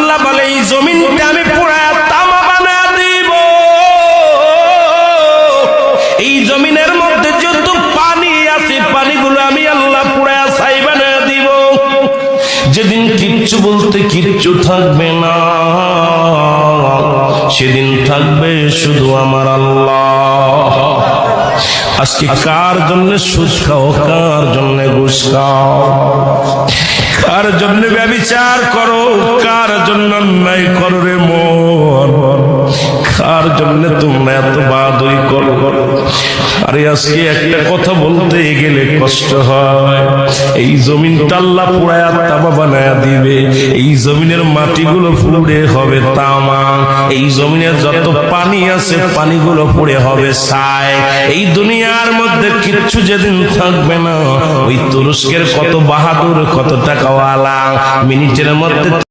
আল্লাহ বলে এই জমিনটা আমি পুরা তামা বানায় দিব। এই জমিনের মধ্যে যত পানি আছে পানিগুলো আমি আল্লাহ পুরা ছাই বানায় দিব। যেদিন কিচ্ছু বলতে কিচ্ছু থাকবে না, সেদিন থাকবে শুধু আমার আল্লাহ। আজকে কার জন্য সুদ খাও, কার জন্য ঘুষ খাও, কার জন্য ব্যভিচার করো, কার জন্য অন্যায় করো রে মন, কার জন্য তোমরা এত বাদই করো। আরে আজকে একটা কথা বলতে গেলে কষ্ট হয়। এই জমিনটা আল্লাহ পুরায়া তামা বানায়া দিবে। এই জমিনের মাটিগুলো পুড়ে হবে তামা। এই জমিনে যত পানি আছে পানিগুলো পুড়ে হবে ছাই। এই দুনিয়ার মধ্যে কিচ্ছু যেদিন থাকবে না, ওই তুরস্কের কত বাহাদুর, কত টাকাওয়ালা মিনিটের মধ্যে